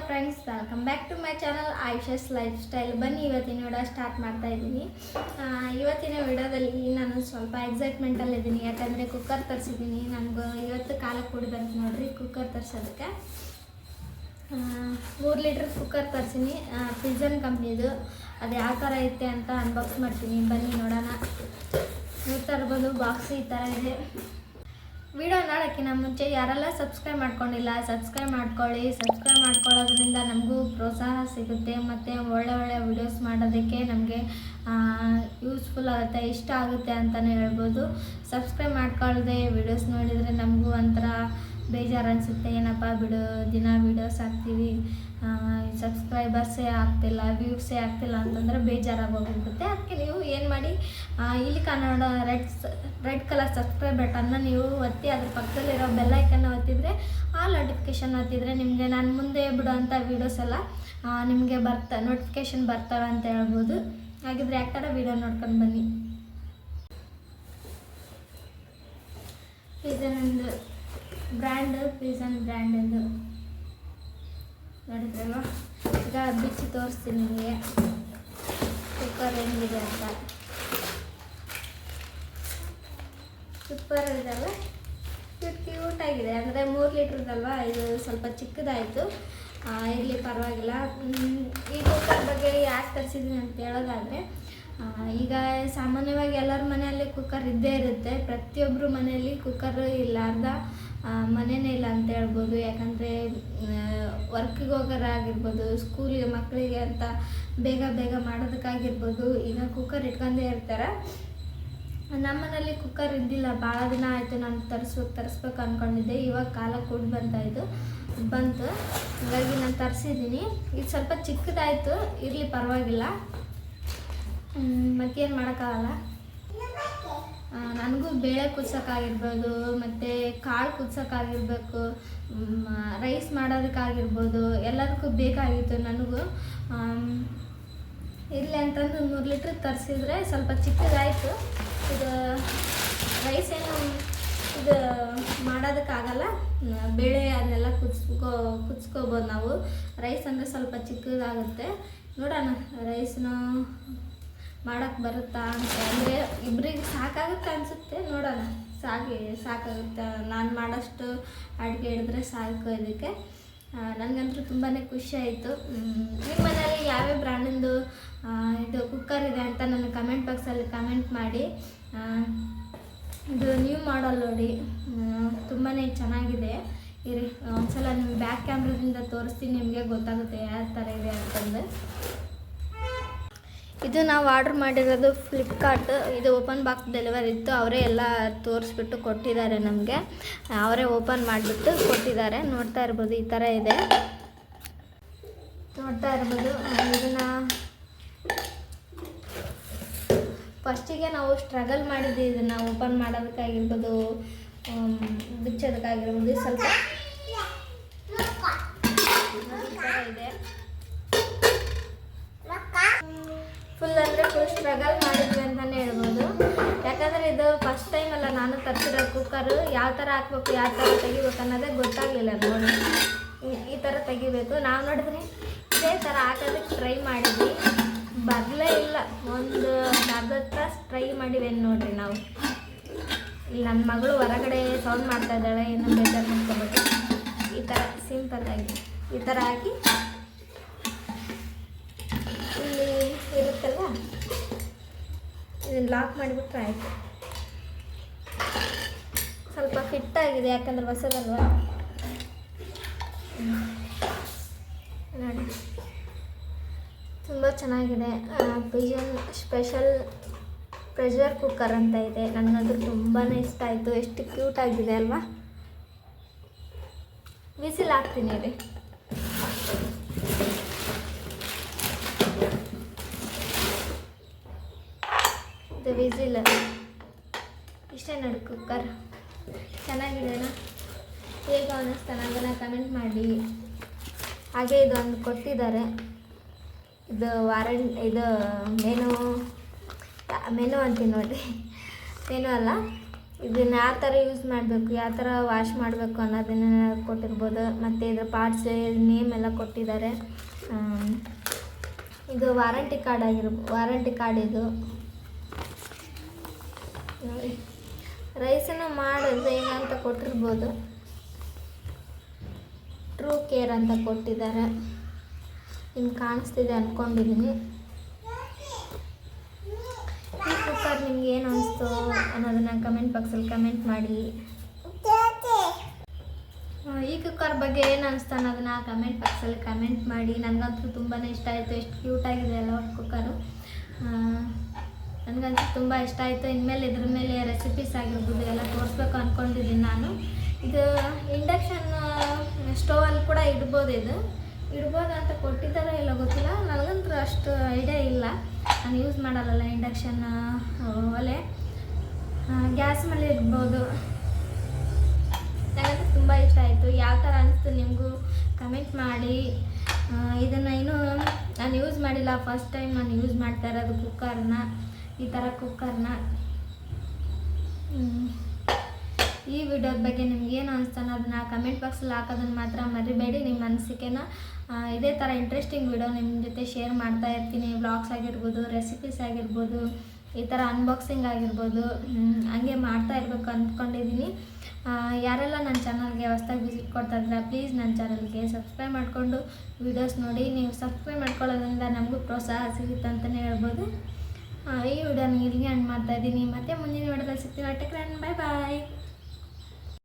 Friends, welcome back to my channel Ayusha's lifestyle. ಬನ್ನಿ ಇವತ್ತಿನ video start ಮಾಡ್ತಾ ಇದ್ದೀನಿ. ಇವತ್ತಿನ ವಿಡಿಯೋದಲ್ಲಿ ನಾನು ಸ್ವಲ್ಪ ಎಕ್ಸೈಟ್ಮೆಂಟಲ್ಲಿದ್ದೀನಿ. ಯಾಕಂದರೆ ಕುಕ್ಕರ್ ತರಿಸಿದ್ದೀನಿ. ನನಗೂ ಇವತ್ತು ಕಾಲಕ್ಕೆ ಕೂಡಿ ಬಂತು ನೋಡ್ರಿ ಕುಕ್ಕರ್ ತರಿಸೋದಕ್ಕೆ. 3 ಲೀಟ್ರ್ ಕುಕ್ಕರ್ ತರಿಸಿನಿ, ಪಿಜನ್ ಕಂಪ್ನಿದು. ಅದು ಯಾವ ಥರ ಐತೆ ಅಂತ ಅನ್ಬಾಕ್ಸ್ ಮಾಡ್ತೀನಿ, ಬನ್ನಿ ನೋಡೋಣ. ನೋಡ್ತಾ ಇರ್ಬೋದು, ಬಾಕ್ಸ್ ಈ ಥರ ಇದೆ. ವಿಡಿಯೋ ನೋಡೋಕ್ಕಿಂತ ಮುಂಚೆ ಯಾರೆಲ್ಲ ಸಬ್ಸ್ಕ್ರೈಬ್ ಮಾಡ್ಕೊಂಡಿಲ್ಲ ಸಬ್ಸ್ಕ್ರೈಬ್ ಮಾಡ್ಕೊಳ್ಳಿ. ಸಬ್ಸ್ಕ್ರೈಬ್ ಮಾಡ್ಕೊಳ್ಳೋದ್ರಿಂದ ನಮಗೂ ಪ್ರೋತ್ಸಾಹ ಸಿಗುತ್ತೆ ಮತ್ತು ಒಳ್ಳೆ ವಿಡಿಯೋಸ್ ಮಾಡೋದಕ್ಕೆ ನಮಗೆ ಯೂಸ್ಫುಲ್ ಆಗುತ್ತೆ, ಇಷ್ಟ ಆಗುತ್ತೆ ಅಂತಲೇ ಹೇಳ್ಬೋದು. ಸಬ್ಸ್ಕ್ರೈಬ್ ಮಾಡ್ಕೊಳ್ಳದೆ ವಿಡಿಯೋಸ್ ನೋಡಿದರೆ ನಮಗೂ ಒಂಥರ ಬೇಜಾರು ಅನಿಸುತ್ತೆ. ಏನಪ್ಪ ಬಿಡು, ದಿನ ವೀಡಿಯೋಸ್ ಹಾಕ್ತೀವಿ, ಸಬ್ಸ್ಕ್ರೈಬರ್ಸೇ ಆಗ್ತಿಲ್ಲ, ವ್ಯೂಸೇ ಆಗ್ತಿಲ್ಲ ಅಂತಂದರೆ ಬೇಜಾರಾಗೋಗ್ಬಿಡುತ್ತೆ. ಅದಕ್ಕೆ ನೀವು ಏನು ಮಾಡಿ, ಇಲ್ಲಿ ಕನ್ನಡ ರೆಡ್ ಕಲರ್ ಸಬ್ಸ್ಕ್ರೈಬ್ ಬಟನ್ನ ನೀವು ಒತ್ತಿ, ಅದ್ರ ಪಕ್ಕದಲ್ಲಿರೋ ಬೆಲ್ ಐಕನ್ನ ಒತ್ತಿದರೆ ಆಲ್ ನೋಟಿಫಿಕೇಷನ್ ಒತ್ತಿದರೆ ನಿಮಗೆ ನಾನು ಮುಂದೆ ಬಿಡೋವಂಥ ವೀಡಿಯೋಸ್ ಎಲ್ಲ ನಿಮಗೆ ನೋಟಿಫಿಕೇಷನ್ ಬರ್ತವೆ ಅಂತ ಹೇಳ್ಬೋದು. ಹಾಗಿದ್ರೆ ಯಾಕೆ ವೀಡಿಯೋ ನೋಡ್ಕೊಂಡು ಬನ್ನಿ. ಪಿಜನ್ ಬ್ರ್ಯಾಂಡಿಂದು ನೋಡಿದ್ರಲ್ವ. ಈಗ ಬಿಚ್ಚಿ ತೋರಿಸ್ತೀನಿ ನಿಮಗೆ ಕುಕ್ಕರ್ ಹೆಂಗಿದೆ ಅಂತ. ಸೂಪರ್ ಇದೆಲ್ಲ, ಕ್ಯೂಟಾಗಿದೆ. ಅಂದರೆ 3 ಲೀಟ್ರದಲ್ವ, ಇದು ಸ್ವಲ್ಪ ಚಿಕ್ಕದಾಯಿತು, ಇರಲಿ ಪರವಾಗಿಲ್ಲ. ಈ ಕುಕ್ಕರ್ ಬಗ್ಗೆ ಯಾಕೆ ತರಿಸಿದ್ದೀನಿ ಅಂತ ಹೇಳೋದಾದರೆ, ಈಗ ಸಾಮಾನ್ಯವಾಗಿ ಎಲ್ಲರ ಮನೆಯಲ್ಲಿ ಕುಕ್ಕರ್ ಇದ್ದೇ ಇರುತ್ತೆ. ಪ್ರತಿಯೊಬ್ಬರು ಮನೆಯಲ್ಲಿ ಕುಕ್ಕರ್ ಇಲ್ಲಾರ್ದ ಮನೆಯೇ ಇಲ್ಲ ಅಂತ ಹೇಳ್ಬೋದು. ಯಾಕಂದರೆ ವರ್ಕಿಗೆ ಹೋಗೋರಾಗಿರ್ಬೋದು, ಸ್ಕೂಲಿಗೆ ಮಕ್ಕಳಿಗೆ ಅಂತ ಬೇಗ ಮಾಡೋದಕ್ಕಾಗಿರ್ಬೋದು, ಈಗ ಕುಕ್ಕರ್ ಇಟ್ಕೊಂಡೇ ಇರ್ತಾರೆ. ನಮ್ಮ ಮನೇಲಿ ಕುಕ್ಕರ್ ಇದ್ದಿಲ್ಲ, ಭಾಳ ದಿನ ಆಯಿತು. ನಾನು ತರಿಸ್ಬೇಕು ಅಂದ್ಕೊಂಡಿದ್ದೆ. ಇವಾಗ ಕಾಲ ಕೂಡಿ ಬಂತು, ಹಾಗಾಗಿ ನಾನು ತರಿಸಿದ್ದೀನಿ. ಇದು ಸ್ವಲ್ಪ ಚಿಕ್ಕದಾಯಿತು, ಇರಲಿ ಪರವಾಗಿಲ್ಲ, ಮತ್ತೇನು ಮಾಡೋಕ್ಕಾಗಲ್ಲ. ನನಗೂ ಬೇಳೆ ಕುದಿಸೋಕ್ಕಾಗಿರ್ಬೋದು, ಮತ್ತು ಕಾಳು ಕುದಿಸೋಕ್ಕಾಗಿರ್ಬೇಕು, ರೈಸ್ ಮಾಡೋದಕ್ಕಾಗಿರ್ಬೋದು, ಎಲ್ಲದಕ್ಕೂ ಬೇಕಾಗಿತ್ತು ನನಗೂ. ಇರಲಿ ಅಂತಂದು 3 ಲೀಟ್ರ್ ತರಿಸಿದ್ರೆ ಸ್ವಲ್ಪ ಚಿಕ್ಕದಾಯಿತು. ಇದು ರೈಸ್ ಏನು ಇದು ಮಾಡೋದಕ್ಕಾಗಲ್ಲ, ಬೇಳೆ ಅದನ್ನೆಲ್ಲ ಕುದಿಸ್ಕೋಬೋದು ನಾವು. ರೈಸ್ ಅಂದರೆ ಸ್ವಲ್ಪ ಚಿಕ್ಕದಾಗುತ್ತೆ. ನೋಡೋಣ ರೈಸ್ನು ಮಾಡೋಕ್ಕೆ ಬರುತ್ತಾ ಅಂತ. ಅಂದರೆ ಇಬ್ಬರಿಗೆ ಸಾಕಾಗುತ್ತೆ ಅನಿಸುತ್ತೆ, ನೋಡೋಣ. ಸಾಕಾಗುತ್ತೆ. ನಾನು ಮಾಡೋಷ್ಟು ಅಡುಗೆ ಹಿಡಿದ್ರೆ ಸಾಕು ಇದಕ್ಕೆ. ನನಗಂತೂ ತುಂಬಾ ಖುಷಿ ಆಯಿತು. ನಿಮ್ಮ ಮನೆಯಲ್ಲಿ ಯಾವ್ಯಾವ ಬ್ರ್ಯಾಂಡಿಂದು ಇದು ಕುಕ್ಕರ್ ಇದೆ ಅಂತ ನನಗೆ ಕಮೆಂಟ್ ಬಾಕ್ಸಲ್ಲಿ ಕಮೆಂಟ್ ಮಾಡಿ. ಇದು ನ್ಯೂ ಮಾಡಲ್ ನೋಡಿ, ತುಂಬಾ ಚೆನ್ನಾಗಿದೆ. ಇರಿ ಒಂದ್ಸಲ ನಿಮ್ಮ ಬ್ಯಾಕ್ ಕ್ಯಾಮ್ರಾದಿಂದ ತೋರಿಸ್ತೀನಿ, ನಿಮಗೆ ಗೊತ್ತಾಗುತ್ತೆ ಯಾವ ಥರ ಇದೆ ಅಂತಂದು. ಇದು ನಾವು ಆರ್ಡ್ರ್ ಮಾಡಿರೋದು ಫ್ಲಿಪ್ಕಾರ್ಟ್. ಇದು ಓಪನ್ ಬಾಕ್ಸ್ ಡೆಲಿವರಿ ಇತ್ತು. ಅವರೇ ಎಲ್ಲ ತೋರಿಸ್ಬಿಟ್ಟು ಕೊಟ್ಟಿದ್ದಾರೆ ನಮಗೆ. ಅವರೇ ಓಪನ್ ಮಾಡಿಬಿಟ್ಟು ಕೊಟ್ಟಿದ್ದಾರೆ. ನೋಡ್ತಾ ಇರ್ಬೋದು, ಈ ಥರ ಇದೆ. ನೋಡ್ತಾ ಇರ್ಬೋದು. ಇದನ್ನು ಫಸ್ಟಿಗೆ ನಾವು ಸ್ಟ್ರಗಲ್ ಮಾಡಿದ್ವಿ ಇದನ್ನು ಓಪನ್ ಮಾಡೋದಕ್ಕಾಗಿರ್ಬೋದು, ಬಿಚ್ಚೋದಕ್ಕಾಗಿರ್ಬೋದು. ಸ್ವಲ್ಪ ಇದೆ, ಫುಲ್ ಸ್ಟ್ರಗಲ್ ಮಾಡಿದ್ವಿ ಅಂತಲೇ ಹೇಳ್ಬೋದು. ಯಾಕಂದರೆ ಇದು ಫಸ್ಟ್ ಟೈಮ್ ಅಲ್ಲ ನಾನು ತರಿಸಿರೋ ಕುಕ್ಕರು. ಯಾವ ಥರ ಹಾಕ್ಬೇಕು, ಯಾವ ಥರ ತೆಗಿಬೇಕು ಅನ್ನೋದೇ ಗೊತ್ತಾಗಲಿಲ್ಲ. ನೋಡಿ, ಈ ಥರ ತೆಗಿಬೇಕು. ನಾವು ನೋಡಿದ್ರೆ ಇದೇ ಥರ ಹಾಕೋದಕ್ಕೆ ಟ್ರೈ ಮಾಡಿದ್ವಿ, ಬರಲೇ ಇಲ್ಲ. ಒಂದು ಅರ್ಧ ತಾಸು ಟ್ರೈ ಮಾಡಿವೇನು ನೋಡಿರಿ ನಾವು. ಇಲ್ಲಿ ನನ್ನ ಮಗಳು ಹೊರಗಡೆ ಸೌಂಡ್ ಮಾಡ್ತಾ ಇದ್ದಾಳೆ, ಏನೋ ಬೇಜಾರು ಮಾಡ್ಕೊಬೇಕು. ಈ ಥರ ಸಿಂಪಲ್ಲಾಗಿ ಈ ಥರ ಹಾಕಿ ಇಲ್ಲಿ ಇರುತ್ತಲ್ವ, ಇದನ್ನು ಲಾಕ್ ಮಾಡಿಬಿಟ್ರೆ ಆಯಿತು. ಸ್ವಲ್ಪ ಫಿಟ್ಟಾಗಿದೆ, ಯಾಕಂದ್ರೆ ಹೊಸದಲ್ವ. ನೋಡಿ, ತುಂಬ ಚೆನ್ನಾಗಿದೆ. ಪಿಜನ್ ಸ್ಪೆಷಲ್ ಪ್ರೆಷರ್ ಕುಕ್ಕರ್ ಅಂತ ಇದೆ. ನನಗಂತೂ ತುಂಬಾ ಇಷ್ಟ ಆಯಿತು. ಎಷ್ಟು ಕ್ಯೂಟಾಗಿದೆ ಅಲ್ವಾ. ವಿಸಿಲ್ ಹಾಕ್ತೀನಿ ರೀ. ಇದು ವಿಸಿಲ್ ಇಷ್ಟೇ ನೋಡಿ. ಕುಕ್ಕರ್ ಚೆನ್ನಾಗಿದೆನಾ, ಹೇಗೆ ಅನ್ನಿಸ್ತಾನೆ ಅದನ್ನು ಕಮೆಂಟ್ ಮಾಡಿ. ಹಾಗೆ ಇದೊಂದು ಕೊಟ್ಟಿದ್ದಾರೆ, ಇದು ಮೆನು ಅಂತೀನಿ ನೋಡಿರಿ. ಮೆನು ಅಲ್ಲ, ಇದನ್ನು ಯಾವ ಥರ ಯೂಸ್ ಮಾಡಬೇಕು, ಯಾವ ಥರ ವಾಶ್ ಮಾಡಬೇಕು ಅನ್ನೋದನ್ನು ಕೊಟ್ಟಿರ್ಬೋದು. ಮತ್ತು ಇದ್ರ ಪಾರ್ಟ್ಸ್ ನೇಮ್ ಎಲ್ಲ ಕೊಟ್ಟಿದ್ದಾರೆ. ಇದು ವಾರಂಟಿ ಕಾರ್ಡ್ ಇದು ನೋಡಿ. ರೈಸನ್ನು ಮಾಡೋದು ಏನಂತ ಕೊಟ್ಟಿರ್ಬೋದು, ಟ್ರೂ ಕೇರ್ ಅಂತ ಕೊಟ್ಟಿದ್ದಾರೆ. ನಿಮ್ಗೆ ಕಾಣಿಸ್ತಿದೆ ಅಂದ್ಕೊಂಡಿದ್ದೀನಿ. ಈ ಕುಕ್ಕರ್ ನಿಮ್ಗೆ ಏನು ಅನಿಸ್ತು ಅನ್ನೋದನ್ನು ಕಮೆಂಟ್ ಬಾಕ್ಸಲ್ಲಿ ಕಮೆಂಟ್ ಮಾಡಿ. ಈ ಕುಕ್ಕರ್ ಬಗ್ಗೆ ಏನು ಅನಿಸ್ತು ಅನ್ನೋದನ್ನು ಕಮೆಂಟ್ ಬಾಕ್ಸಲ್ಲಿ ಕಮೆಂಟ್ ಮಾಡಿ. ನನಗಂತೂ ತುಂಬಾ ಇಷ್ಟ ಆಯಿತು. ಎಷ್ಟು ಕ್ಯೂಟಾಗಿದೆ ಅಲ್ಲ ಕುಕ್ಕರು. ನನಗಂತೂ ತುಂಬ ಇಷ್ಟ ಆಯಿತು. ಇನ್ಮೇಲೆ ಇದ್ರ ಮೇಲೆ ರೆಸಿಪೀಸ್ ಆಗಿರ್ಬೋದು ಎಲ್ಲ ತೋರಿಸ್ಬೇಕು ಅಂದ್ಕೊಂಡಿದ್ದೀನಿ ನಾನು. ಇದು ಇಂಡಕ್ಷನ್ ಸ್ಟೋವಲ್ಲಿ ಕೂಡ ಇಡ್ಬೋದು ಅಂತ ಕೊಟ್ಟಿದ್ದಾರೋ ಇಲ್ಲ ಗೊತ್ತಿಲ್ಲ. ನನಗಂತೂ ಅಷ್ಟು ಐಡಿಯಾ ಇಲ್ಲ, ನಾನು ಯೂಸ್ ಮಾಡಲ್ಲ ಇಂಡಕ್ಷನ್ ಒಲೆ. ಗ್ಯಾಸ್ ಮೇಲೆ ಇಡ್ಬೋದು. ನನಗಂತೂ ತುಂಬ ಇಷ್ಟ ಆಯಿತು. ಯಾವ ಥರ ಅನಿಸ್ತು ನಿಮಗೂ ಕಮೆಂಟ್ ಮಾಡಿ. ಇದನ್ನು ಇನ್ನೂ ನಾನು ಯೂಸ್ ಮಾಡಿಲ್ಲ, ಫಸ್ಟ್ ಟೈಮ್ ನಾನು ಯೂಸ್ ಮಾಡ್ತಾ ಇರೋದು ಕುಕ್ಕರ್ನ, ಈ ಥರ ಕುಕ್ಕರ್ನ. ಈ ವಿಡಿಯೋದ ಬಗ್ಗೆ ನಿಮ್ಗೇನು ಅನಿಸ್ತು ಅನ್ನೋದನ್ನ ಕಮೆಂಟ್ ಬಾಕ್ಸಲ್ಲಿ ಹಾಕೋದನ್ನು ಮಾತ್ರ ಮರಿಬೇಡಿ. ನಿಮ್ಮ ಅನಿಸಿಕೆನ ಇದೇ ಥರ ಇಂಟ್ರೆಸ್ಟಿಂಗ್ ವಿಡಿಯೋ ನಿಮ್ಮ ಜೊತೆ ಶೇರ್ ಮಾಡ್ತಾ ಇರ್ತೀನಿ. ವ್ಲಾಗ್ಸ್ ಆಗಿರ್ಬೋದು, ರೆಸಿಪೀಸ್ ಆಗಿರ್ಬೋದು, ಈ ಥರ ಅನ್ಬಾಕ್ಸಿಂಗ್ ಆಗಿರ್ಬೋದು, ಹಂಗೆ ಮಾಡ್ತಾ ಇರಬೇಕು ಅಂದ್ಕೊಂಡಿದ್ದೀನಿ. ಯಾರೆಲ್ಲ ನನ್ನ ಚಾನಲ್ಗೆ ಹೊಸ್ದಾಗಿ ವಿಸಿಟ್ ಕೊಡ್ತಾ ಇದ್ದೀರಾ ಪ್ಲೀಸ್ ನನ್ನ ಚಾನಲ್ಗೆ ಸಬ್ಸ್ಕ್ರೈಬ್ ಮಾಡಿಕೊಂಡು ವೀಡಿಯೋಸ್ ನೋಡಿ. ನೀವು ಸಬ್ಸ್ಕ್ರೈಬ್ ಮಾಡ್ಕೊಳ್ಳೋದ್ರಿಂದ ನಮಗೂ ಪ್ರೋತ್ಸಾಹ ಸಿಗುತ್ತೆ ಅಂತಲೇ ಹೇಳ್ಬೋದು. ಈ ವಿಡಿಯೋನ ಇಲ್ಲಿಗೆ ಎಂಡ್ ಮಾಡ್ತಾಯಿದ್ದೀನಿ. ಮತ್ತೆ ಮುಂದಿನ ವಿಡಿಯೋದಲ್ಲಿ ಸಿಗ್ತೀನಿ. ಬಾಯ್ ಬಾಯ್.